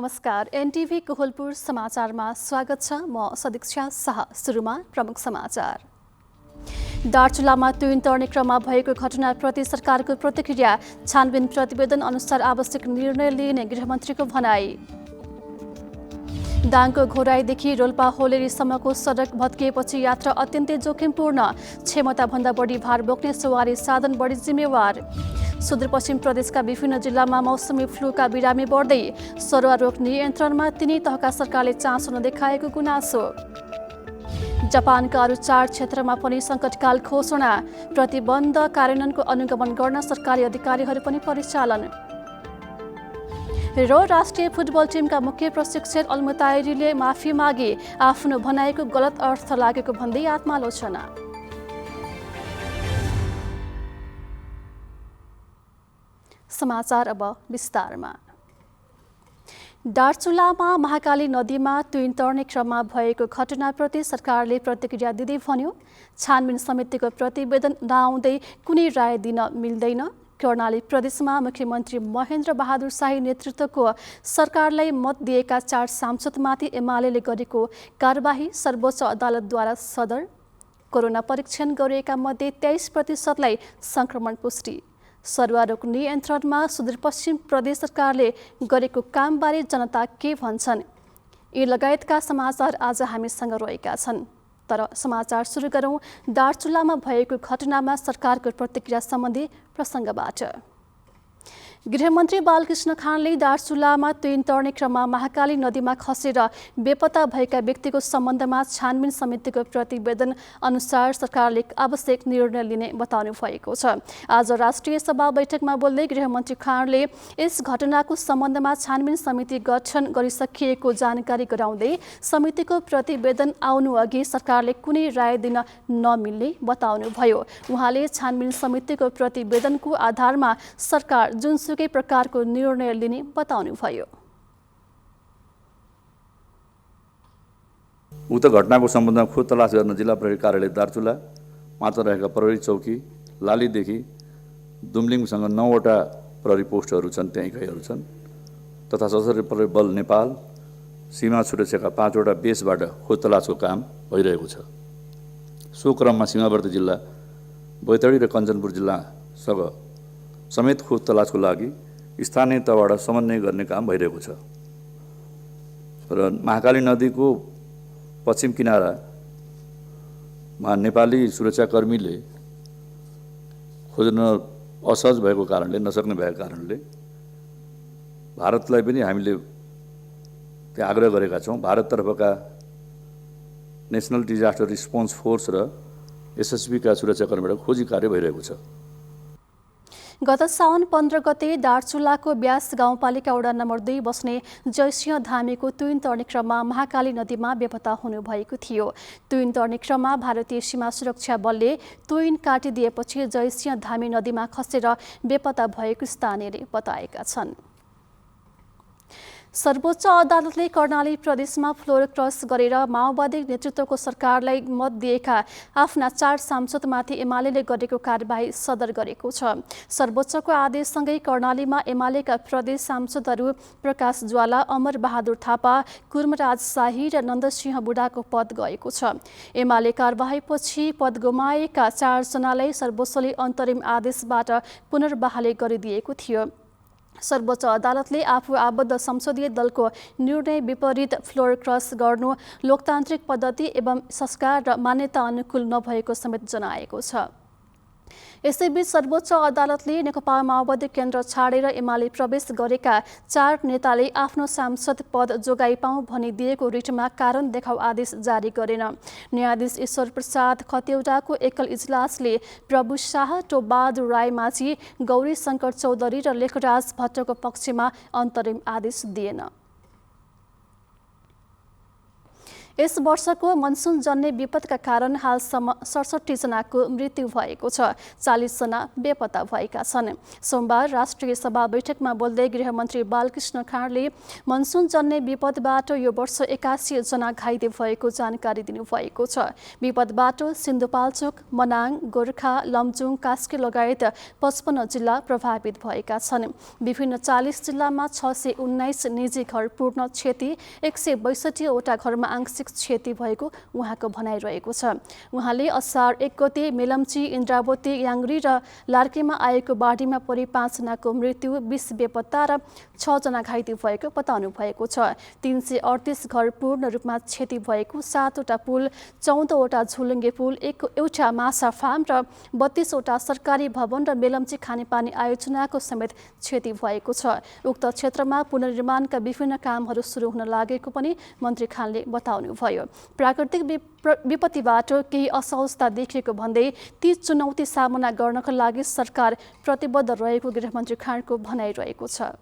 नमस्कार, एनटिभी कोहलपुर समाचारमा स्वागत छ। म सदीक्षा शाह। सुरुमा प्रमुख समाचार। दार्चुलामा तुइन तर्ने क्रममा भएको घटनाप्रति सरकारको प्रतिक्रिया, छानबिन प्रतिवेदन अनुसार आवश्यक निर्णय लिने गृहमन्त्रीको भनाई। दाङको घोराईदेखि रोल्पा होलेरीसम्मको सडक भत्किएपछि यात्रा अत्यन्तै जोखिमपूर्ण, क्षमताभन्दा बढी भार बोक्ने सवारी साधन बढी जिम्मेवार। सुदूरपश्चिम प्रदेशका विभिन्न जिल्लामा मौसमी फ्लूका बिरामी बढ्दै, सरुवा रोग नियन्त्रणमा तिनै तहका सरकारले चासो नदेखाएको गुनासो। जापानका अरू 4 क्षेत्रमा पनि सङ्कटकाल घोषणा, प्रतिबन्ध कार्यान्वयनको अनुगमन गर्न सरकारी अधिकारीहरू पनि परिचालन। र राष्ट्रिय फुटबल टिमका मुख्य प्रशिक्षक अल्मुताइरीले माफी मागे, आफ्नो भनाइको गलत अर्थ लागेको भन्दै आत्मालोचना। समाचार अब विस्तारमा। दार्चुलामा महाकाली नदीमा तुइन तर्ने क्रममा भएको घटनाप्रति सरकारले प्रतिक्रिया दिँदै भन्यो, छानबिन समितिको प्रतिवेदन नआउँदै कुनै राय दिन मिल्दैन। कर्णाली प्रदेशमा मुख्यमन्त्री महेन्द्र बहादुर शाही नेतृत्वको सरकारलाई मत दिएका 4 सांसदमाथि एमाले गरेको कारबाही सर्वोच्च अदालतद्वारा सदर। कोरोना परीक्षण गरिएका मध्ये 23%लाई सङ्क्रमण पुष्टि। सरुवा रोग नियन्त्रणमा सुदूरपश्चिम प्रदेश सरकारले गरेको कामबारे जनता के भन्छन्, यी लगायतका समाचार आज हामीसँग रहेका छन्। तर समाचार सुरु गरौँ दार्चुलामा भएको घटनामा सरकारको प्रतिक्रिया सम्बन्धी प्रसङ्गबाट। गृहमन्त्री बालकृष्ण खानले दार्चुलामा तुइन तर्ने क्रममा महाकाली नदीमा खसेर बेपत्ता भएका व्यक्तिको सम्बन्धमा छानबिन समितिको प्रतिवेदन अनुसार सरकारले आवश्यक निर्णय लिने बताउनु भएको छ। आज राष्ट्रिय सभा बैठकमा बोल्दै गृहमन्त्री खानले यस घटनाको सम्बन्धमा छानबिन समिति गठन गरिसकिएको जानकारी गराउँदै समितिको प्रतिवेदन आउनु अघि सरकारले कुनै राय दिन नमिल्ने बताउनुभयो। उहाँले छानबिन समितिको प्रतिवेदनको आधारमा सरकार जुनसुकै प्रकारको निर्णय लिने बताउनुभयो। उक्त घटनाको सम्बन्धमा खोज तलास गर्न जिल्ला प्रहरी कार्यालय दार्चुला मात्र रहेका प्रहरी चौकी लालीदेखि दुम्लिङसँग 9वटा प्रहरी पोस्टहरू छन्, त्यही इकाइहरू छन्, तथा सशस्त्र प्रहरी बल नेपाल सीमा सुरक्षाका 5वटा बेसबाट खोज तलासको काम भइरहेको छ। सो क्रममा सीमावर्ती जिल्ला बैतडी र कञ्चनपुर जिल्लासँग समेत खोज तलासको लागि स्थानीय तहबाट समन्वय गर्ने काम भइरहेको छ। र महाकाली नदीको पश्चिम किनारामा नेपाली सुरक्षाकर्मीले खोज्न असहज भएको कारणले, नसक्ने भएको कारणले भारतलाई पनि हामीले त्यहाँ आग्रह गरेका छौँ। भारततर्फका नेसनल डिजास्टर रिस्पोन्स फोर्स र एसएसबीका सुरक्षाकर्मीबाट खोजी कार्य भइरहेको छ। गत साउन 15 गते दार्चुलाको ब्यास गाउँपालिका वडा नम्बर 2 बस्ने जयसिंह धामीको तुइन तर्ने क्रममा महाकाली नदीमा बेपत्ता हुनुभएको थियो। तुइन तर्ने क्रममा भारतीय सीमा सुरक्षा बलले तुइन काटिदिएपछि जयसिंह धामी नदीमा खसेर बेपत्ता भएको स्थानीयले बताएका छन्। सर्वोच्च अदालतले कर्णाली प्रदेशमा फ्लोर क्रस गरेर माओवादी नेतृत्वको सरकारलाई मत दिएका आफ्ना 4 सांसदमाथि एमाले गरेको कारबाही सदर गरेको छ। सर्वोच्चको आदेशसँगै कर्णालीमा एमालेका प्रदेश सांसदहरू प्रकाश ज्वाला, अमर बहादुर थापा, कुर्मराज शाही र नन्दसिंह बुढाको पद गएको छ। एमाले कारबाहीपछि पद गुमाएका 4 जनालाई सर्वोच्चले अन्तरिम आदेशबाट पुनर्बहाली गरिदिएको थियो। सर्वोच्च अदालतले आफू आबद्ध संसदीय दलको निर्णय विपरीत फ्लोर क्रस गर्नु लोकतान्त्रिक पद्धति एवं संस्कार र मान्यता अनुकूल नभएको समेत जनाएको छ। यसैबीच सर्वोच्च अदालतले नेकपा माओवादी केन्द्र छाडेर एमाले प्रवेश गरेका 4 नेताले आफ्नो सांसद पद जोगाइ पाऊँ भनी दिएको रिटमा कारण देखाउ आदेश जारी गरेन। न्यायाधीश ईश्वर प्रसाद खतिवडाको एकल इजलासले प्रभु शाह, टोपबहादुर रायमाझी, गौरी शङ्कर चौधरी र लेखराज भट्टको पक्षमा अन्तरिम आदेश दिएन। यस वर्षको मनसुन जन्य विपदका कारण हालसम्म 67 जनाको मृत्यु भएको छ, 40 जना बेपत्ता भएका छन्। सोमबार राष्ट्रिय सभा बैठकमा बोल्दै गृहमन्त्री बालकृष्ण खाँडले मनसुन जन्य विपदबाट यो वर्ष 81 जना घाइते भएको जानकारी दिनुभएको छ। विपदबाट सिन्धुपाल्चोक, मनाङ, गोर्खा, लमजुङ, कास्की लगायत 55 जिल्ला प्रभावित भएका छन्। विभिन्न 40 जिल्लामा 619 निजी घर पूर्ण क्षति, 162 वटा घरमा आंशिक क्षति भएको उहाँको भनाइरहेको छ। उहाँले असार 1 गते मेलम्ची, इन्द्रावती, याङ्ग्री र लार्केमा आएको बाढीमा परि 5 जनाको मृत्यु, 20 बेपत्ता र 6 जना घाइते भएको बताउनु भएको छ। 338 घर पूर्ण रूपमा क्षति भएको, 7 वटा पुल, 14 वटा झुलुङ्गे पुल, एउटा माछा फार्म र 32 वटा सरकारी भवन र मेलम्ची खानेपानी आयोजनाको समेत क्षति भएको छ। उक्त क्षेत्रमा पुनर्निर्माणका विभिन्न कामहरू सुरु हुन लागेको पनि मन्त्री खानले बताउनुभयो। प्राकृतिक विपत्तिबाट केही असहजता देखिएको भन्दै ती चुनौती सामना गर्नका लागि सरकार प्रतिबद्ध रहेको गृहमन्त्री खाँडको भनाइरहेको छ।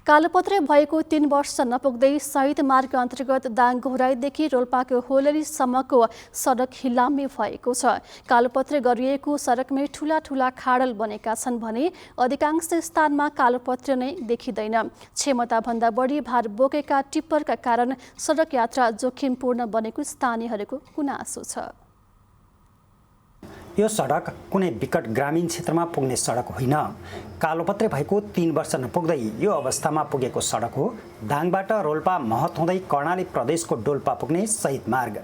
कालोपत्रे भएको 3 वर्ष नपुग्दै शहीद मार्ग अन्तर्गत दाङ घोराईदेखि रोल्पाको होलेरीसम्मको सडक हिलाम्य भएको छ। कालोपत्रे गरिएको सडकमै ठूला ठूला खाडल बनेका छन् भने अधिकांश स्थानमा कालोपत्रे नै देखिँदैन। क्षमताभन्दा बढी भार बोकेका टिप्परका कारण सडक यात्रा जोखिमपूर्ण बनेको स्थानीयहरूको गुनासो छ। यो सडक कुनै विकट ग्रामीण क्षेत्रमा पुग्ने सडक होइन। कालोपत्रे भएको 3 वर्ष नपुग्दै यो अवस्थामा पुगेको सडक हो दाङबाट रोल्पा महत हुँदै कर्णाली प्रदेशको डोल्पा पुग्ने शहीद मार्ग।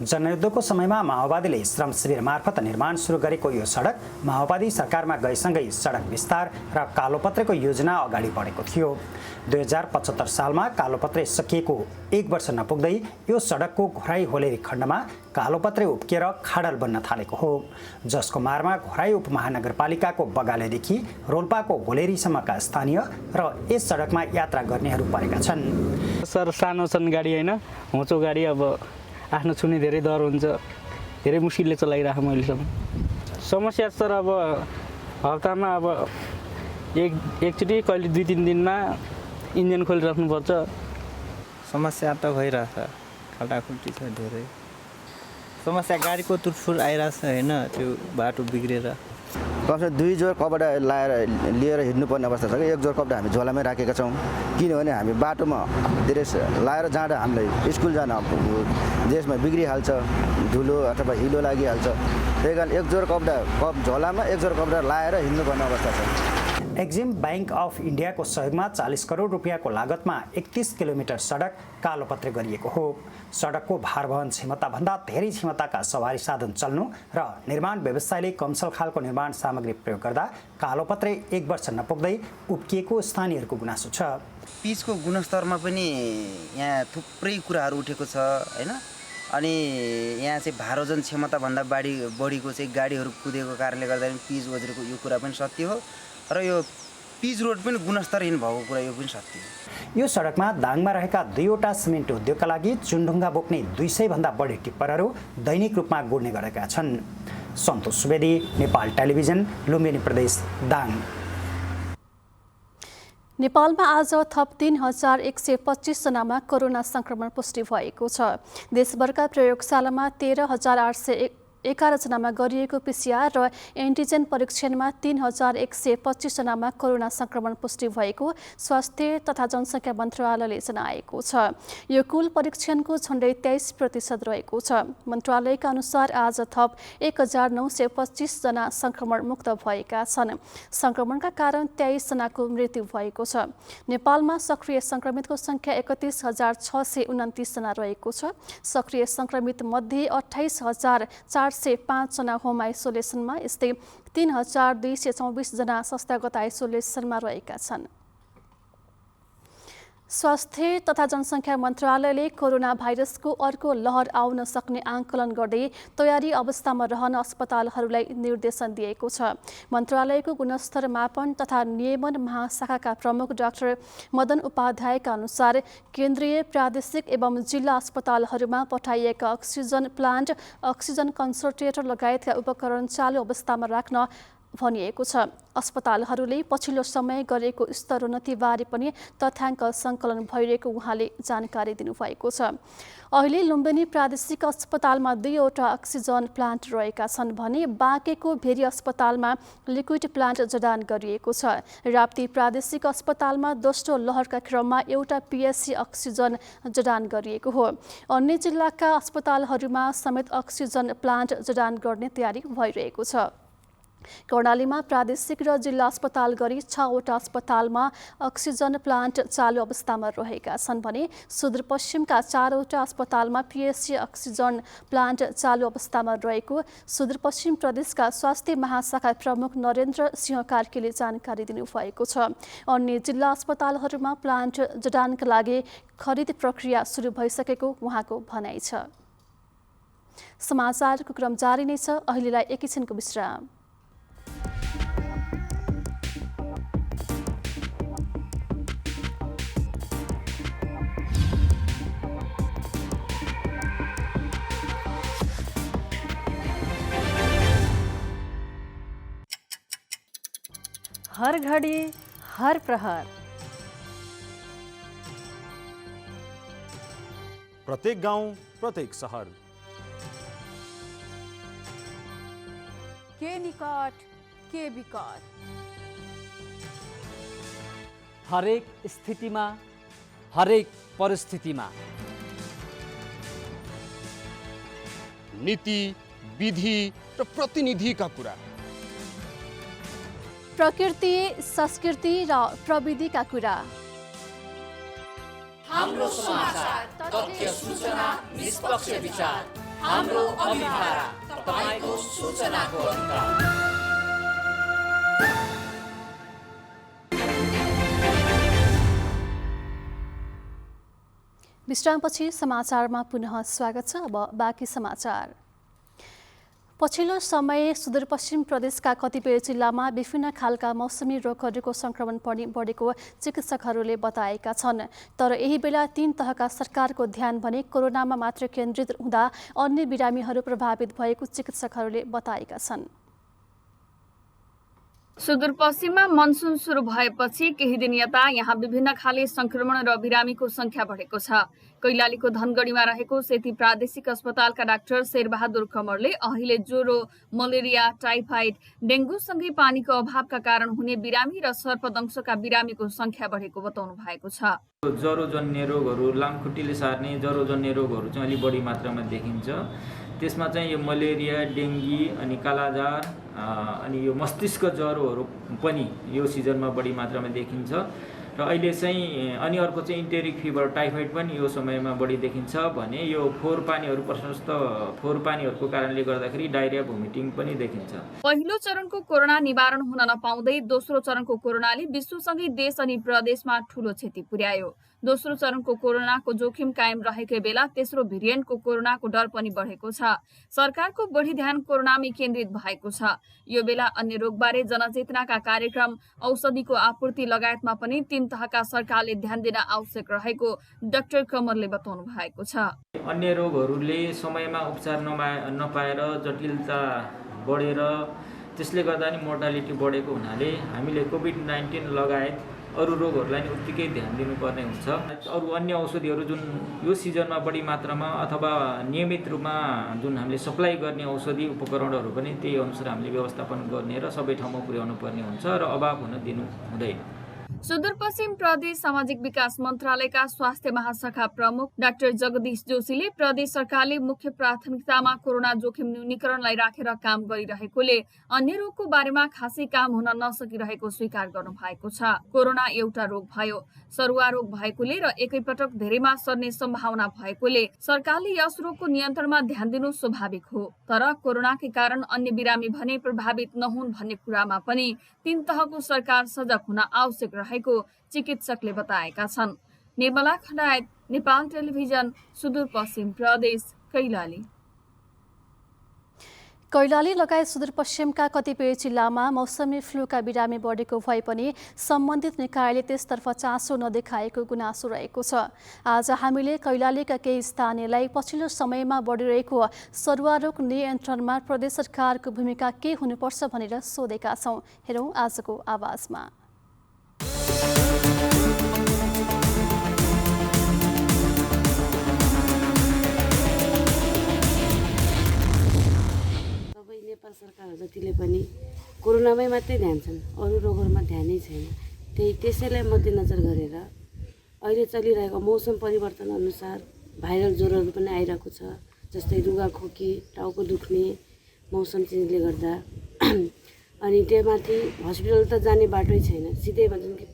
जनयुद्धको समयमा माओवादीले श्रम शिविर मार्फत निर्माण सुरु गरेको यो सडक माओवादी सरकारमा गएसँगै सडक विस्तार र कालोपत्रेको योजना अगाडि बढेको थियो। 2075 सालमा कालोपत्रे सकिएको 1 वर्ष नपुग्दै यो सडकको घोराई होलेरी खण्डमा कालोपत्रे उप्किएर खाडल बन्न थालेको हो, जसको मारमा घोराई उपमहानगरपालिकाको बगालेदेखि रोल्पाको होलेरीसम्मका स्थानीय र यस सडकमा यात्रा गर्नेहरू परेका छन्। सर सानो छन् गाडी होइन, होचो गाडी, अब आफ्नो छुने धेरै डर हुन्छ, धेरै मुस्किलले चलाइरहेको मैलेसम्म। समस्या सर अब हप्तामा अब एकचोटि कहिले 2-3 दिनमा इन्जिन खोलिराख्नुपर्छ। समस्या त भइरहेछ, खटाखुटी छ धेरै समस्या, गाडीको तुटफुट आइरहेछ होइन, त्यो बाटो बिग्रेर। कमसेकम 2 जोर कपडा लिएर हिँड्नुपर्ने अवस्था छ कि 1 जोर कपडा हामी झोलामै राखेका छौँ, किनभने हामी बाटोमा धेरै लाएर जाँदा हामीलाई स्कुल जान देशमा बिग्रिहाल्छ, धुलो अथवा हिलो लागिहाल्छ। त्यही कारण 1 जोर कपडा झोलामा 1 जोर कपडा लाएर हिँड्नुपर्ने अवस्था छ। एक्जिम बैंक अफ इन्डियाको सहयोगमा 40 करोड रुपियाँको लागतमा 31 किलोमिटर सडक कालोपत्रे गरिएको हो। सडकको भारवहन क्षमताभन्दा धेरै क्षमताका सवारी साधन चल्नु र निर्माण व्यवसायले कमसल खालको निर्माण सामग्री प्रयोग गर्दा कालोपत्रे 1 वर्ष नपुग्दै उप्किएको स्थानीयहरूको गुनासो छ। पिचको गुणस्तरमा पनि यहाँ थुप्रै कुराहरू उठेको छ होइन, अनि यहाँ चाहिँ भारवजन क्षमताभन्दा बढीको चाहिँ गाडीहरू कुदेको कारणले गर्दा पिच ओझेको यो कुरा पनि सत्य हो र यो पिच रोड पनि गुणस्तरहीन भएको कुरा यो पनि सत्य हो। यो सडकमा दाङमा रहेका 2वटा सिमेन्ट उद्योगका लागि चुनढुङ्गा बोक्ने 200 भन्दा बढी टिप्परहरू दैनिक रूपमा गुड्ने गरेका छन्। सन्तोष सुवेदी, नेपाल टेलिभिजन, लुम्बिनी प्रदेश, दाङ। नेपालमा आज थप 3125 जनामा कोरोना संक्रमण पुष्टि भएको छ। देशभरका प्रयोगशालामा 13811 जनामा गरिएको पीसीआर र एन्टिजेन परीक्षणमा 3125 जनामा कोरोना संक्रमण पुष्टि भएको स्वास्थ्य तथा जनसङ्ख्या मन्त्रालयले जनाएको छ। यो कुल परीक्षणको झन्डै 23% रहेको छ। मन्त्रालयका अनुसार आज थप 1925 जना संक्रमण मुक्त भएका छन्। संक्रमणका कारण 23 जनाको मृत्यु भएको छ। नेपालमा सक्रिय संक्रमितको संख्या 31629 जना रहेको छ। सक्रिय संक्रमित मध्ये 28405 जना होम आइसोलेसनमा, यस्तै 3224 जना संस्थागत आइसोलेसनमा रहेका छन्। स्वास्थ्य तथा जनसङ्ख्या मन्त्रालयले कोरोना भाइरसको अर्को लहर आउन सक्ने आंकलन गर्दै तयारी अवस्थामा रहन अस्पतालहरूलाई निर्देशन दिएको छ। मन्त्रालयको गुणस्तर मापन तथा नियमन महाशाखाका प्रमुख डाक्टर मदन उपाध्यायका अनुसार केन्द्रीय, प्रादेशिक एवं जिल्ला अस्पतालहरूमा पठाइएका अक्सिजन प्लान्ट, अक्सिजन कन्सन्ट्रेटर लगायतका उपकरण चालु अवस्थामा राख्न भनिएको छ। अस्पतालहरूले पछिल्लो समय गरेको स्तरोन्नतिबारे पनि तथ्याङ्क सङ्कलन भइरहेको उहाँले जानकारी दिनुभएको छ। अहिले लुम्बिनी प्रादेशिक अस्पतालमा 2वटा अक्सिजन प्लान्ट रहेका छन् भने बाँकेको भेरी अस्पतालमा लिक्विड प्लान्ट जडान गरिएको छ। राप्ती प्रादेशिक अस्पतालमा दोस्रो लहरका क्रममा एउटा पिएससी अक्सिजन जडान गरिएको हो। अन्य जिल्लाका अस्पतालहरूमा समेत अक्सिजन प्लान्ट जडान गर्ने तयारी भइरहेको छ। कर्णालीमा प्रादेशिक र जिल्ला अस्पताल गरी 6वटा अस्पतालमा अक्सिजन प्लान्ट चालु अवस्थामा रहेका छन् भने सुदूरपश्चिमका 4वटा अस्पतालमा पिएससी अक्सिजन प्लान्ट चालु अवस्थामा रहेको सुदूरपश्चिम प्रदेशका स्वास्थ्य महाशाखा प्रमुख नरेन्द्र सिंह कार्कीले जानकारी दिनुभएको छ। अन्य जिल्ला अस्पतालहरूमा प्लान्ट जडानका लागि खरिद प्रक्रिया सुरु भइसकेको उहाँको भनाइ छ। समाचारको क्रम जारी नै छ। अहिलेलाई एकैछिनको विश्राम। हर घड़ी हर प्रहर, प्रत्येक गाउँ प्रत्येक शहर, के निकट के विकट, हरेक स्थितिमा हरेक परिस्थितिमा नीति विधि र प्रतिनिधिका कुरा, प्रकृति संस्कृति र प्रविधिका कुरा, हाम्रो समाचार, तथ्य, सूचना, निष्पक्ष विचार, हाम्रो अभिभारा, तपाईको सूचनाको अधिकार। विश्रामपछि समाचारमा पुनः स्वागत छ। अब बाँकी समाचार। पछिल्लो समय सुदूरपश्चिम प्रदेशका कतिपय जिल्लामा विभिन्न खालका मौसमी रोगहरूको संक्रमण पनि बढेको चिकित्सकहरूले बताएका छन्। तर यही बेला 3 तहका सरकारको ध्यान भने कोरोनामा मात्र केन्द्रित हुँदा अन्य बिरामीहरू प्रभावित भएको चिकित्सकहरूले बताएका छन्। सुदूरपश्चिममा मनसुन सुरु भएपछि केही दिन यता यहाँ विभिन्न खाले संक्रमण र बिरामीको संख्या बढेको छ। कैलालीको धनगढीमा रहेको सेती प्रादेशिक अस्पतालका डाक्टर शेरबहादुर कमरले अहिले ज्वरो, मलेरिया, टाइफाइड, डेङ्गुसँगै पानीको अभावका कारण हुने बिरामी र सर्पदंशका बिरामीको संख्या बढेको बताउनु भएको छ। ज्वरोजन्य रोगहरू, लामखुट्टीले सार्ने ज्वरोजन्य रोगहरू चाहिँ अलि बढी मात्रामा देखिन्छ। त्यसमा चाहिँ यो मलेरिया, डेङ्गी अनि कालाजार अनि यो मस्तिष्क ज्वरोहरू पनि यो सिजनमा बढी मात्रामा देखिन्छ। र अहिले चाहिँ अनि अर्को चाहिँ इन्टेरिक फिभर, टाइफाइड पनि यो समयमा बढी देखिन्छ भने यो फोहोर पानीहरू, प्रशस्त फोहोर पानीहरूको कारणले गर्दाखेरि डायरिया, भोमिटिङ पनि देखिन्छ। पहिलो चरणको कोरोना निवारण हुन नपाउँदै दोस्रो चरणको कोरोनाले विश्वसँगै देश अनि प्रदेशमा ठूलो क्षति पुर्यायो। दोस्रो चरणको कोरोनाको जोखिम कायम रहेकै बेला तेस्रो भेरिएन्टको कोरोनाको डर पनि बढेको छ। सरकारको बढी ध्यान कोरोनामै केन्द्रित भएको छ। यो बेला अन्य रोगबारे जनचेतनाका कार्यक्रम, औषधिको आपूर्ति लगायतमा पनि 3 तहका सरकारले ध्यान दिन आवश्यक रहेको डाक्टर कमरले बताउनु भएको छ। अन्य रोगहरूले समयमा उपचार नपाएर जटिलता बढेर त्यसले गर्दा नि मोर्टालिटी बढेको हुनाले हामीले कोभिड-19 लगायत अरू रोगहरूलाई नि उत्तिकै ध्यान दिनुपर्ने हुन्छ। अरू अन्य औषधिहरू जुन यो सिजनमा बढी मात्रामा अथवा नियमित रूपमा जुन हामीले सप्लाई गर्ने औषधि उपकरणहरू पनि त्यही अनुसार हामीले व्यवस्थापन गर्ने र सबै ठाउँमा पुर्याउनु पर्ने हुन्छ र अभाव हुन दिनु हुँदैन। सुदूरपश्चिम प्रदेश सामाजिक विकास मन्त्रालयका स्वास्थ्य महाशाखा प्रमुख डाक्टर जगदीश जोशीले प्रदेश सरकारले मुख्य प्राथमिकतामा कोरोना जोखिम न्यूनीकरणलाई राखेर काम गरिरहेकोले अन्य रोगको बारेमा खासै काम हुन नसकिरहेको स्वीकार गर्नु भएको छ। कोरोना एउटा रोग भयो, सरुवा रोग भएकोले र एकैपटक धेरैमा सर्ने सम्भावना भएकोले सरकारले यस रोगको नियन्त्रणमा ध्यान दिनु स्वाभाविक हो। तर कोरोनाकै कारण अन्य बिरामी भने प्रभावित नहुन् भन्ने कुरामा पनि 3 तहको सरकार सजग हुन आवश्यक रहेको चिकित्सकले बताएका छन्। निर्मला खण्डायत, नेपाल टेलिभिजन, सुदूरपश्चिम प्रदेश, कैलाली। कैलाली लगायत सुदूरपश्चिमका कतिपय जिल्लामा मौसमी फ्लूका बिरामी बढेको भए पनि सम्बन्धित निकायले त्यसतर्फ चासो नदेखाएको गुनासो रहेको छ। आज हामीले कैलालीका केही स्थानीयलाई पछिल्लो समयमा बढिरहेको सरुवा रोग नियन्त्रणमा प्रदेश सरकारको भूमिका के हुनुपर्छ भनेर सोधेका छौं। हेरौं आजको आवाजमा। नेपाल सरकार जतिले पनि कोरोनामै मात्रै ध्यान छन्, अरू रोगहरूमा ध्यानै छैन। त्यसैलाई मध्यनजर गरेर अहिले चलिरहेको मौसम परिवर्तन अनुसार भाइरल ज्वरोहरू पनि आइरहेको छ, जस्तै रुगाखोकी, टाउको दुख्ने मौसम चेन्जले गर्दा। अनि त्यहाँमाथि हस्पिटल त जाने बाटै छैन, सिधै भन्छन् कि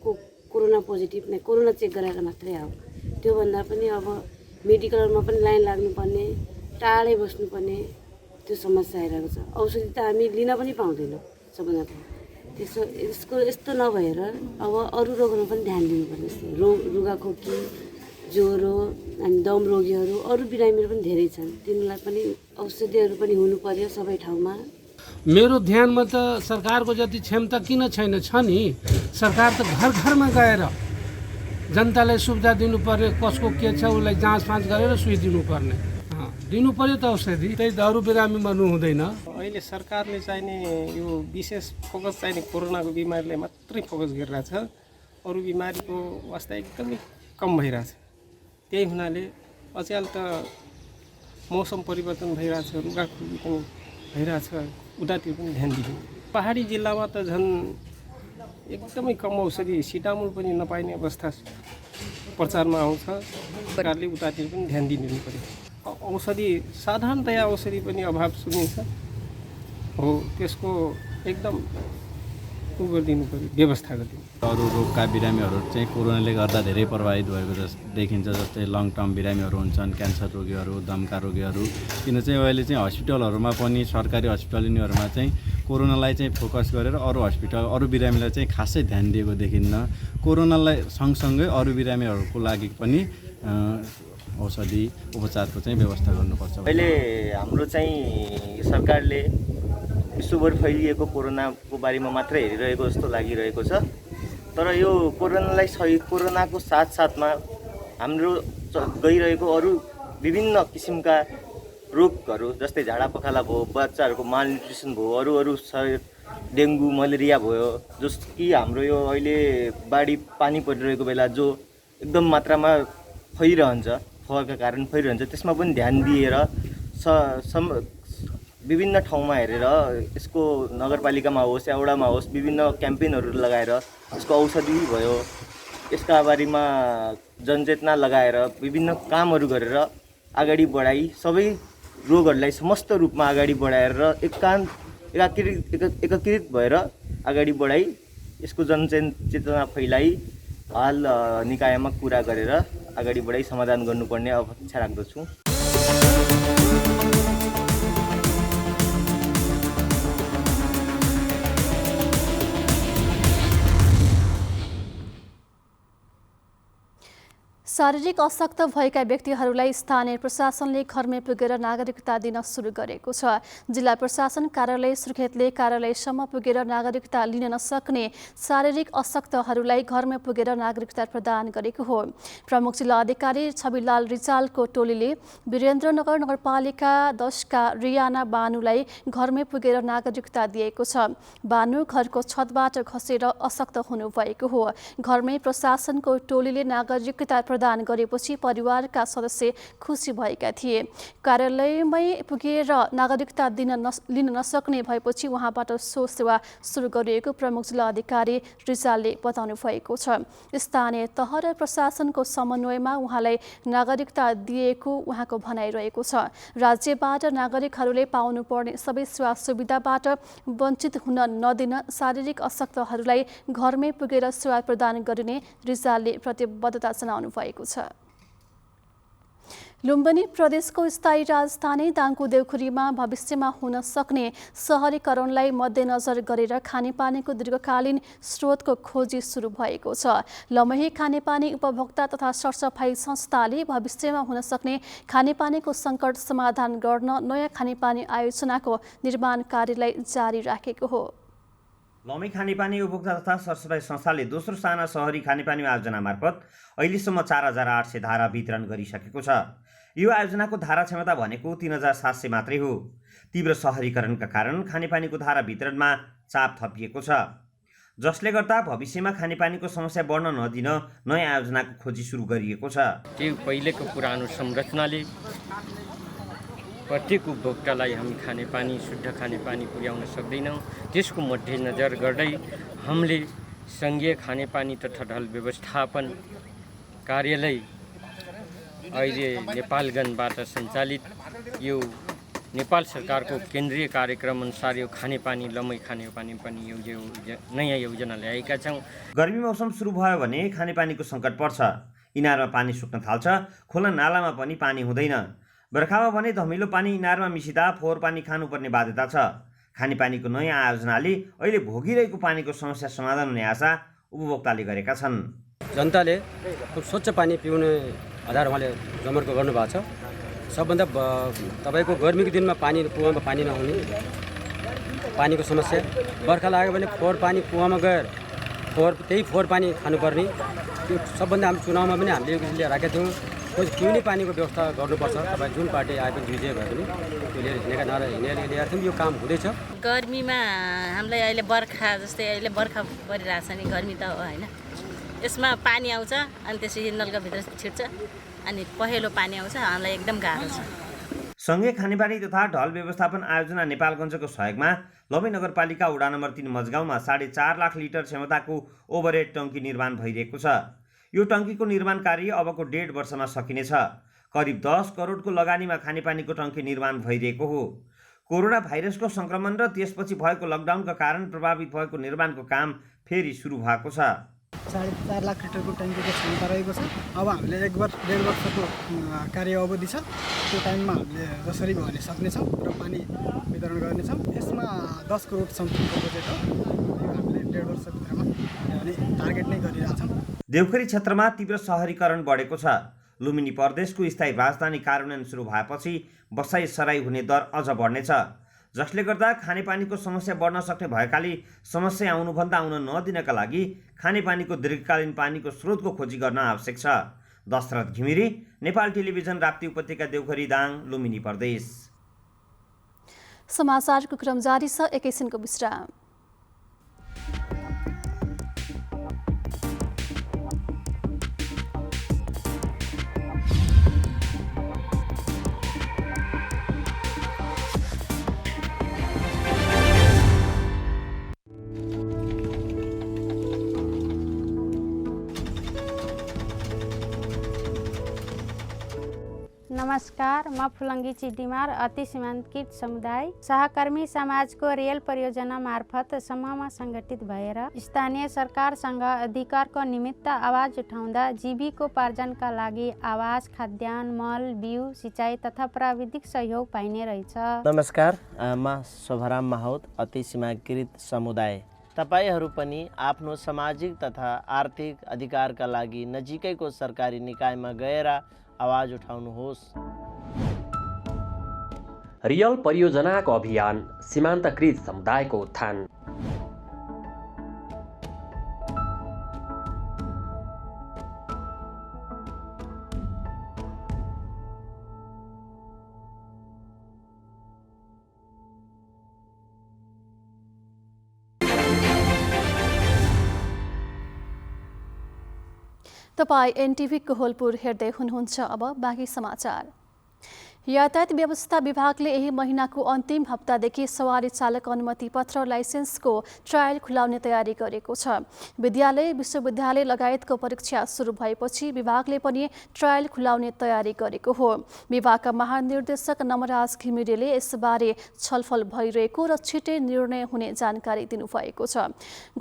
कोरोना पोजिटिभ नै कोरोना चेक गराएर मात्रै आऊ। त्योभन्दा पनि अब मेडिकलमा पनि लाइन लाग्नुपर्ने, टाढै बस्नुपर्ने त्यो समस्या आइरहेको छ। औषधि त हामी लिन पनि पाउँदैनौँ सबभन्दा यस्तो नभएर अब अरू रोगहरूमा पनि ध्यान दिनुपर्ने जस्तै रुगाखोकी, ज्वरो अनि दम रोगीहरू, अरू बिरामीहरू पनि धेरै छन्, तिनीहरूलाई पनि औषधिहरू पनि हुनु पर्यो सबै ठाउँमा। मेरो ध्यानमा त सरकारको जति क्षमता किन छैन, छ नि। सरकार त घर घरमा गएर जनतालाई सुविधा दिनुपर्ने, कसको के छ उसलाई जाँचफाँच गरेर सुई दिनुपर्ने, दिनु पर्यो त औषधि। त्यही अरू बिरामी मर्नु हुँदैन। अहिले सरकारले चाहिने यो विशेष फोकस चाहिने कोरोनाको बिमारीलाई मात्रै फोकस गरिरहेछ, अरू बिमारीको अवस्था एकदमै कम भइरहेछ। त्यही हुनाले अचेल त मौसम परिवर्तन भइरहेछ, रुगाखोकी पनि भइरहेछ, उतातिर पनि ध्यान दिनु। पहाडी जिल्लामा त झन् एकदमै कम औषधि, सिटामोल पनि नपाइने अवस्था प्रचारमा आउँछ। सरकारले उतातिर पनि ध्यान दिनु पर्यो। औषधि साधारणतया औषधि पनि अभाव सुनिन्छ हो, त्यसको एकदम गरिदिनु पर्यो, व्यवस्था गरिदिनु। अरू रोगका बिरामीहरू चाहिँ कोरोनाले गर्दा धेरै प्रभावित भएको देखिन्छ, जस्तै लङ टर्म बिरामीहरू हुन्छन्, क्यान्सर रोगीहरू, दमका रोगीहरू। किन चाहिँ अहिले चाहिँ हस्पिटलहरूमा पनि सरकारी हस्पिटलहरूमा चाहिँ कोरोनालाई चाहिँ फोकस गरेर अरू बिरामीलाई चाहिँ खासै ध्यान दिएको देखिन्न। कोरोनालाई सँगसँगै अरू बिरामीहरूको लागि पनि औषधि उपचारको चाहिँ व्यवस्था गर्नुपर्छ। अहिले हाम्रो चाहिँ सरकारले विश्वभर फैलिएको कोरोनाको बारेमा मात्रै हेरिरहेको जस्तो लागिरहेको छ। तर यो कोरोनाको साथसाथमा हाम्रो गइरहेको अरू विभिन्न किसिमका रोगहरू, जस्तै झाडा पखाला भयो, बच्चाहरूको मालन्युट्रिसन भयो, अरू डेङ्गु मलेरिया भयो, जस्तो कि हाम्रो यो अहिले बाढी पानी परिरहेको बेला जो एकदम मात्रामा फैलिरहन्छ, फोहोरका कारण फैलिरहन्छ, त्यसमा पनि ध्यान दिएर विभिन्न ठाउँमा हेरेर यसको नगरपालिकामा होस् या वडामा होस् विभिन्न क्याम्पेनहरू लगाएर यसको औषधि भयो, यसका बारेमा जनचेतना लगाएर विभिन्न कामहरू गरेर अगाडि बढाई सबै रोगहरूलाई समस्त रूपमा अगाडि बढाएर एकीकृत भएर अगाडि बढाई यसको जनचेतना फैलाई हाल निकायमा कुरा गरेर अगाडि बढाई समाधान गर्नुपर्ने अपेक्षा राख्दछु। शारीरिक अशक्त भएका व्यक्तिहरूलाई स्थानीय प्रशासनले घरमै पुगेर नागरिकता दिन सुरु गरेको छ। जिल्ला प्रशासन कार्यालय सुर्खेतले कार्यालयसम्म पुगेर नागरिकता लिन नसक्ने शारीरिक अशक्तहरूलाई घरमै पुगेर नागरिकता प्रदान गरेको हो। प्रमुख जिल्ला अधिकारी छविलाल रिजालको टोलीले वीरेन्द्रनगर नगरपालिका 10 का रियाना बानुलाई घरमै पुगेर नागरिकता दिएको छ। बानु घरको छतबाट खसेर अशक्त हुनुभएको हो। घरमै प्रशासनको टोलीले नागरिकता प्रदान गरेपछि परिवारका सदस्य खुसी भएका थिए। कार्यालयमै पुगेर नागरिकता लिन नसक्ने भएपछि उहाँबाट सो सेवा सुरु गरिएको प्रमुख जिल्ला अधिकारी रिजालले बताउनु भएको छ। स्थानीय तह र प्रशासनको समन्वयमा उहाँलाई नागरिकता दिएको उहाँको भनाइरहेको छ। राज्यबाट नागरिकहरूले पाउनुपर्ने सबै सेवा सुविधाबाट वञ्चित हुन नदिन शारीरिक अशक्तहरूलाई घरमै पुगेर सेवा प्रदान गरिने रिजालले प्रतिबद्धता जनाउनु भएको छ। लुम्बिनी प्रदेशको स्थायी राजधानी दाङको देउखुरीमा भविष्यमा हुन सक्ने सहरीकरणलाई मध्यनजर गरेर खानेपानीको दीर्घकालीन स्रोतको खोजी सुरु भएको छ। लमही खानेपानी उपभोक्ता तथा सरसफाई संस्थाले भविष्यमा हुन सक्ने खानेपानीको सङ्कट समाधान गर्न नयाँ खानेपानी आयोजनाको निर्माण कार्यलाई जारी राखेको हो। लमही खानेपानी उपभोक्ता तथा सरसफाई संस्थाले दोस्रो साना सहरी खानेपानी आयोजना मार्फत अहिलेसम्म 4800 धारा वितरण गरिसकेको छ। यो आयोजनाको धारा क्षमता भनेको 3700 मात्रै हो। तीव्र सहरीकरणका कारण खानेपानीको धारा वितरणमा चाप थपिएको छ, जसले गर्दा भविष्यमा खानेपानीको समस्या बढ्न नदिन नयाँ आयोजनाको खोजी सुरु गरिएको छ। त्यो पहिलेको पुरानो संरचनाले प्रत्येक उपभोक्तालाई हामी खानेपानी शुद्ध खानेपानी पुर्याउन सक्दैनौँ। त्यसको मध्यनजर गर्दै हामीले सङ्घीय खानेपानी तथा ढल व्यवस्थापन कार्यालय अहिले नेपालगञ्जबाट सञ्चालित यो नेपाल सरकारको केन्द्रीय कार्यक्रम अनुसार यो खानेपानी लमही खानेपानी पनि यो नयाँ योजना ल्याएका छौँ। गर्मी मौसम सुरु भयो भने खानेपानीको सङ्कट पर्छ। इनारमा पानी सुक्न थाल्छ, खोला नालामा पनि पानी हुँदैन। बर्खामा भने धमिलो पानी इनारमा मिसिँदा फोहोर पानी खानुपर्ने बाध्यता छ। खानेपानीको नयाँ आयोजनाले अहिले भोगिरहेको पानीको समस्या समाधान हुने आशा उपभोक्ताले गरेका छन्। जनताले स्वच्छ पानी पिउने आधार उहाँले जमर्को गर्नुभएको छ। सबभन्दा तपाईँको गर्मीको दिनमा कुवामा पानी नहुने पानीको समस्या, बर्खा लाग्यो भने फोहोर पानी कुवामा गएर त्यही फोहोर पानी खानुपर्ने, त्यो सबभन्दा हामी चुनावमा पनि हामीले लिएर राखेका थियौँ। पिउने पानीको व्यवस्था गर्नुपर्छ। तपाईँ जुन पार्टी आए पनि विजय भए पनि त्यो लिएर हिँडेका नारा हिँडेर ल्याएर थियौँ। यो काम हुँदैछ। गर्मीमा हामीलाई अहिले बर्खा जस्तै अहिले बर्खा परिरहेछ नि, गर्मी त हो होइन। यसमा पानी आउँछ अनि त्यसपछि नलका भित्र छिर्छ अनि पहेँलो पानी आउँछ, हामीलाई एकदम गाह्रो छ। सङ्घीय खानेपानी तथा ढल व्यवस्थापन आयोजना नेपालगञ्जको सहयोगमा लमही नगरपालिका वडा नम्बर 3 मजगाउँमा 4.5 लाख लिटर क्षमताको ओभरहेड टङ्की निर्माण भइरहेको छ। यो टङ्कीको निर्माण कार्य अबको 1.5 वर्षमा सकिनेछ। करिब 10 करोडको लगानीमा खानेपानीको टङ्की निर्माण भइरहेको हो। कोरोना भाइरसको सङ्क्रमण र त्यसपछि भएको लकडाउनका कारण प्रभावित भएको निर्माणको काम फेरि सुरु भएको छ। 4.5 लाख लिटरको ट्याङ्कीको क्षमता रहेको छ। अब हामीले 1.5 वर्षको कार्य अवधि छ। त्यो टाइममा हामीले जसरी भने सक्नेछौँ र पानी वितरण गर्नेछौँ। यसमा 10 करोड सम्थिङको बजेट हो। यो हामीले 1.5 वर्षभित्रमा टार्गेट नै गरिरहेछौँ। देउखुरी क्षेत्रमा तीव्र सहरीकरण बढेको छ। लुम्बिनी प्रदेशको स्थायी राजधानी कार्यान्वयन सुरु भएपछि बसाइ सराई हुने दर अझ बढ्नेछ, जसले गर्दा खानेपानीको समस्या बढ्न सक्ने भएकाले समस्या आउनुभन्दा आउन नदिनका लागि खानेपानीको दीर्घकालीन पानीको स्रोतको खोजी गर्न आवश्यक छ। दशरथ घिमिरे, नेपाल टेलिभिजन, राप्ती उपत्यका, देउखुरी, दाङ, लुम्बिनी प्रदेश। समाचारको क्रम जारी छ, एकैछिनको विश्राम। नमस्कार, म फुलङ्गी चिडिमार अति सीमान्तकृत समुदाय सहकर्मी समाजको रेल परियोजना मार्फत समूहमा सङ्गठित भएर स्थानीय सरकारसँग अधिकारको निमित्त आवाज उठाउँदा जीविकोपार्जनका लागि आवास, खाद्यान्न, मल, बिउ, सिँचाइ तथा प्राविधिक सहयोग पाइने रहेछ। नमस्कार, म शोभाराम माहौत अति सीमाकृत समुदाय। तपाईहरू पनि आफ्नो सामाजिक तथा आर्थिक अधिकारका लागि नजिकैको सरकारी निकायमा गएर आवाज उठाउनुहोस्। रियल परियोजनाको अभियान सीमान्तकृत समुदायको उत्थान। तपाईँ एनटिभी कोहलपुर हेर्दै हुनुहुन्छ। अब बाँकी समाचार। यातायात व्यवस्था विभागले यही महिनाको अन्तिम हप्तादेखि सवारी चालक अनुमति पत्र लाइसेन्सको ट्रायल खुलाउने तयारी गरेको छ। विद्यालय, विश्वविद्यालय लगायतको परीक्षा सुरु भएपछि विभागले पनि ट्रायल खुलाउने तयारी गरेको हो। विभागका महानिर्देशक नमराज घिमिरेले यसबारे छलफल भइरहेको र छिटै निर्णय हुने जानकारी दिनुभएको छ।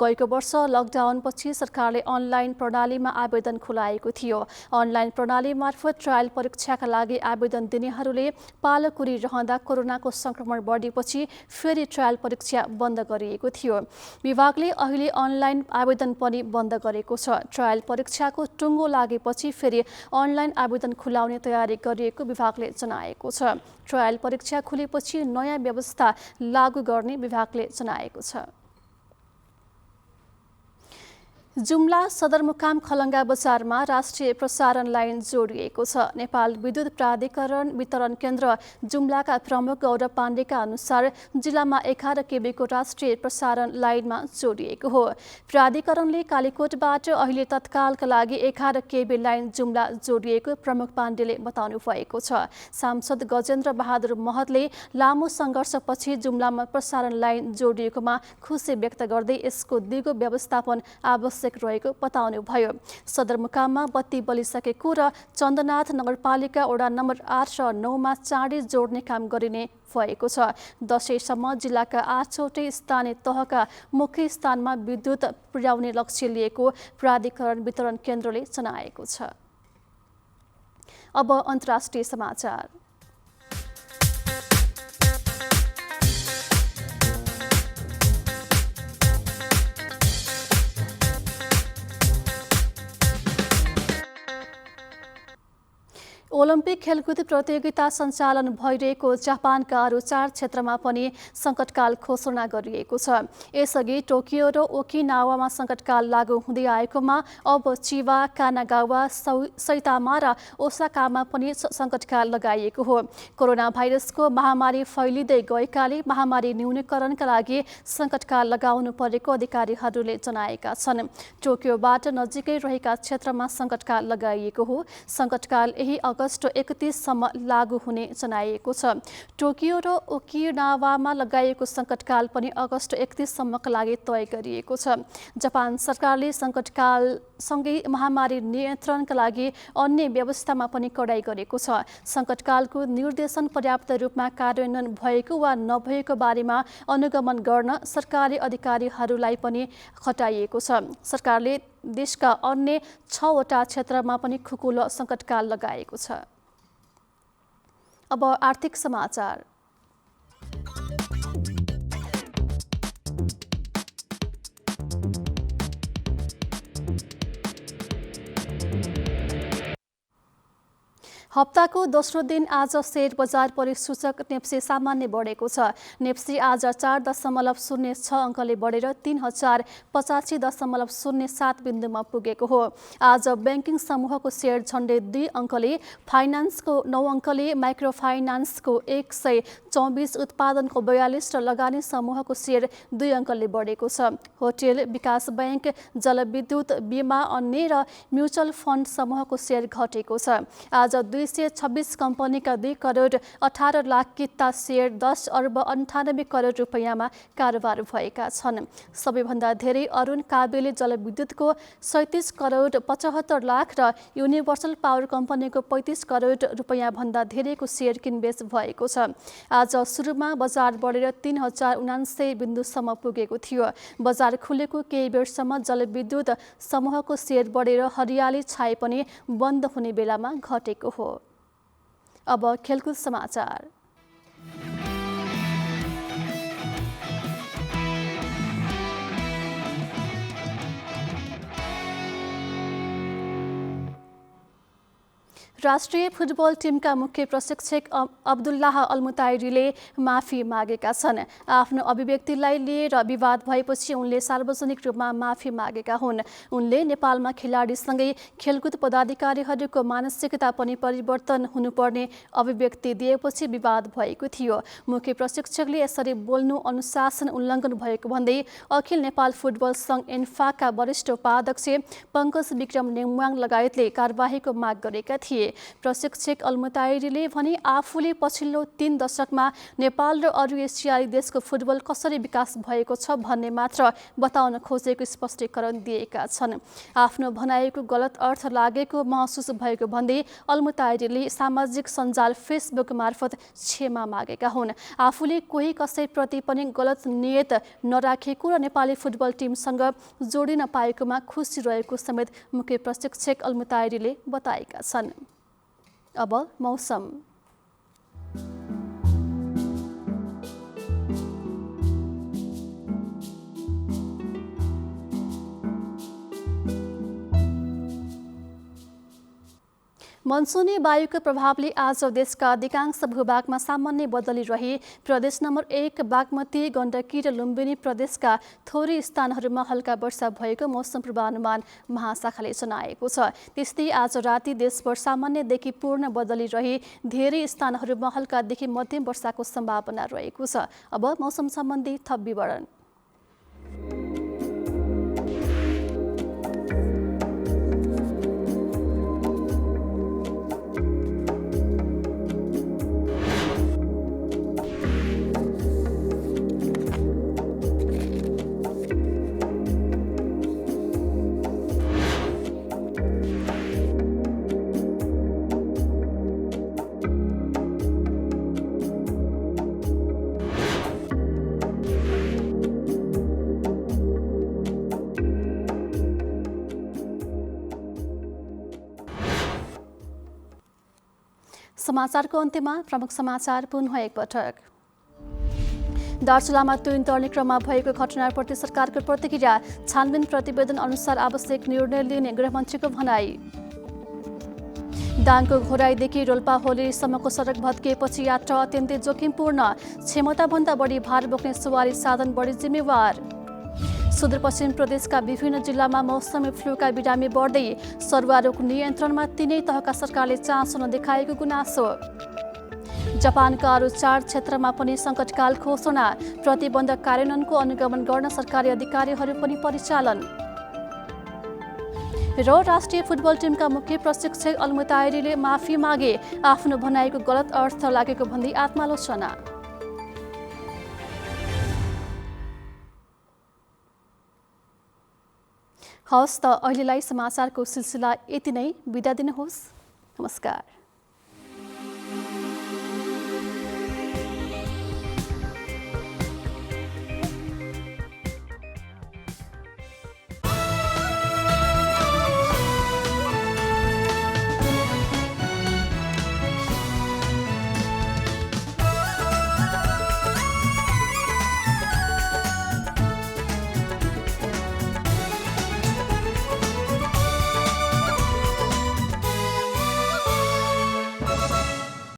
गएको वर्ष लकडाउनपछि सरकारले अनलाइन प्रणालीमा आवेदन खुलाएको थियो। अनलाइन प्रणाली मार्फत ट्रायल परीक्षाका लागि आवेदन दिनेहरू पालकुरी रहँदा कोरोनाको संक्रमण बढेपछि फेरि ट्रायल परीक्षा बन्द गरिएको थियो। विभागले अहिले अनलाइन आवेदन पनि बन्द गरेको छ। ट्रायल परीक्षाको टुङ्गो लागेपछि फेरि अनलाइन आवेदन खुलाउने तयारी गरिएको विभागले जनाएको छ। ट्रायल परीक्षा खुलेपछि नयाँ व्यवस्था लागू गर्ने विभागले जनाएको छ। जुम्ला सदरमुकाम खलङ्गा बजारमा राष्ट्रिय प्रसारण लाइन जोडिएको छ। नेपाल विद्युत प्राधिकरण वितरण केन्द्र जुम्लाका प्रमुख गौरव पाण्डेका अनुसार जिल्लामा 11 केबीको राष्ट्रिय प्रसारण लाइनमा जोडिएको हो। प्राधिकरणले कालीकोटबाट अहिले तत्कालका लागि 11 केबी लाइन जुम्ला जोडिएको प्रमुख पाण्डेले बताउनु भएको छ। सांसद गजेन्द्र बहादुर महतले लामो सङ्घर्षपछि जुम्लामा प्रसारण लाइन जोडिएकोमा खुसी व्यक्त गर्दै यसको दिगो व्यवस्थापन आवश्यक रहेको बताउनुभयो। सदरमुकाममा बत्ती बलिसकेको र चन्द्रनाथ नगरपालिका वडा नम्बर 8 र 9 मा चाँडै जोड्ने काम गरिने भएको छ। दशैंसम्म जिल्लाका 8वटै स्थानीय तहका मुख्य स्थानमा विद्युत पुर्याउने लक्ष्य लिएको प्राधिकरण वितरण केन्द्रले जनाएको छ। अब अन्तर्राष्ट्रिय समाचार। ओलम्पिक खेलकुद प्रतियोगिता सञ्चालन भइरहेको जापानका अरू 4 क्षेत्रमा पनि सङ्कटकाल घोषणा गरिएको छ। यसअघि टोकियो र ओकिनावामा सङ्कटकाल लागू हुँदै आएकोमा अब चिबा, कानागावा, सैतामा र ओसाकामा पनि सङ्कटकाल लगाइएको हो। कोरोना भाइरसको महामारी फैलिँदै गएकाले महामारी न्यूनीकरणका लागि सङ्कटकाल लगाउनु परेको अधिकारीहरूले जनाएका छन्। टोकियोबाट नजिकै रहेका क्षेत्रमा सङ्कटकाल लगाइएको हो। सङ्कटकाल यही अगस्त 31 सम्म लागू हुने जनाइएको छ। टोकियो र ओकिनावामा लगाइएको सङ्कटकाल पनि अगस्त 31 सम्मका लागि तय गरिएको छ। जापान सरकारले सङ्कटकालसँगै महामारी नियन्त्रणका लागि अन्य व्यवस्थामा पनि कडाई गरेको छ। सङ्कटकालको निर्देशन पर्याप्त रूपमा कार्यान्वयन भएको वा नभएको बारेमा अनुगमन गर्न सरकारी अधिकारीहरूलाई पनि खटाइएको छ। सरकारले देशका अन्य 6वटा क्षेत्रमा पनि खुकुलो सङ्कटकाल लगाएको छ। अब आर्थिक समाचार। हप्ताको दोस्रो दिन आज शेयर बजार परिसूचक नेप्सी सामान्य बढेको छ। नेप्सी आज 4.06 अङ्कले बढेर 3085.07 बिन्दुमा पुगेको हो। आज ब्याङ्किङ समूहको शेयर झन्डै 2 अङ्कले, फाइनान्सको 9 अङ्कले, माइक्रो फाइनान्सको 124, उत्पादनको 42 र लगानी समूहको शेयर 2 अङ्कले बढेको छ। होटेल, विकास ब्याङ्क, जलविद्युत, बिमा, अन्य र म्युचुअल फन्ड समूहको शेयर घटेको छ। आज 226 कम्पनीका 2 करोड 18 लाख किता शेयर 10 अर्ब 98 करोड रुपैयाँमा कारोबार भएका छन्। सबैभन्दा धेरै अरुण काबेले जलविद्युतको 37 करोड 75 लाख र युनिभर्सल पावर कम्पनीको 35 करोड रुपैयाँ भन्दा धेरैको शेयर किनबेच भएको छ। आज सुरुमा बजार बढेर 3079 बिन्दुसम्म पुगेको थियो। बजार खुलेको केही बेरसम्म जलविद्युत समूहको शेयर बढेर हरियाली छाए पनि बन्द हुने बेलामा घटेको हो। अब खेलकुद समाचार। राष्ट्रिय फुटबल टिमका मुख्य प्रशिक्षक अब्दुल्लाह अल्मुताइरीले माफी मागेका छन्। आफ्नो अभिव्यक्तिलाई लिएर विवाद भएपछि उनले सार्वजनिक रूपमा माफी मागेका हुन्। उनले नेपालमा खेलाडीसँगै खेलकुद पदाधिकारीहरूको मानसिकता पनि परिवर्तन हुनुपर्ने अभिव्यक्ति दिएपछि विवाद भएको थियो। मुख्य प्रशिक्षकले यसरी बोल्नु अनुशासन उल्लङ्घन भएको भन्दै अखिल नेपाल फुटबल सङ्घ एन्फाका वरिष्ठ उपाध्यक्ष पङ्कज विक्रम नेमुवाङ लगायतले कारबाहीको माग गरेका थिए। प्रशिक्षक अल्मुताइरीले भने आफूले पछिल्लो 3 दशकमा नेपाल र अरू एसियाली देशको फुटबल कसरी विकास भएको छ भन्ने मात्र बताउन खोजेको स्पष्टीकरण दिएका छन्। आफ्नो भनाइको गलत अर्थ लागेको महसुस भएको भन्दै अल्मुताइरीले सामाजिक सञ्जाल फेसबुक मार्फत क्षमा मागेका हुन्। आफूले कोही कसैप्रति पनि गलत नियत नराखेको र नेपाली फुटबल टिमसँग जोडिन पाएकोमा खुसी रहेको समेत मुख्य प्रशिक्षक अल्मुताइरीले बताएका छन्। अब मौसम। मनसुनी वायुको प्रभावले आज देशका अधिकांश भूभागमा सामान्य बदली रही प्रदेश नम्बर 1 बागमती, गण्डकी र लुम्बिनी प्रदेशका थोरै स्थानहरूमा हल्का वर्षा भएको मौसम पूर्वानुमान महाशाखाले जनाएको छ। त्यस्तै आज राति देशभर सामान्यदेखि पूर्ण बदली रही धेरै स्थानहरूमा हल्कादेखि मध्यम वर्षाको सम्भावना रहेको छ। अब मौसम सम्बन्धी थप विवरण। समाचारको अन्त्यमा प्रमुख समाचार पुनः एकपटक। दार्चुलामा तुइन तर्ने क्रममा भएको घटनाप्रति सरकारको प्रतिक्रिया, छानबिन प्रतिवेदन अनुसार आवश्यक निर्णय लिने गृहमन्त्रीको भनाई। दाङको घोराईदेखि रोल्पा होलीसम्मको सडक भत्किएपछि यात्रा अत्यन्तै जोखिमपूर्ण, क्षमताभन्दा बढी भार बोक्ने सवारी साधन बढी जिम्मेवार। सुदूरपश्चिम प्रदेशका विभिन्न जिल्लामा मौसमी फ्लूका बिरामी बढ्दै, सरुवा रोग नियन्त्रणमा तीनै तहका सरकारले चासो नदेखाएको गुनासो। जापानका अरू 4 क्षेत्रमा पनि सङ्कटकाल घोषणा, प्रतिबन्ध कार्यान्वयनको अनुगमन गर्न सरकारी अधिकारीहरू पनि परिचालन। र राष्ट्रिय फुटबल टिमका मुख्य प्रशिक्षक अल्मुताइरीले माफी मागे, आफ्नो भनाइको गलत अर्थ लागेको भन्दै आत्मालोचना। हवस् त अहिलेलाई समाचारको सिलसिला यति नै। बिदा दिनुहोस्। नमस्कार।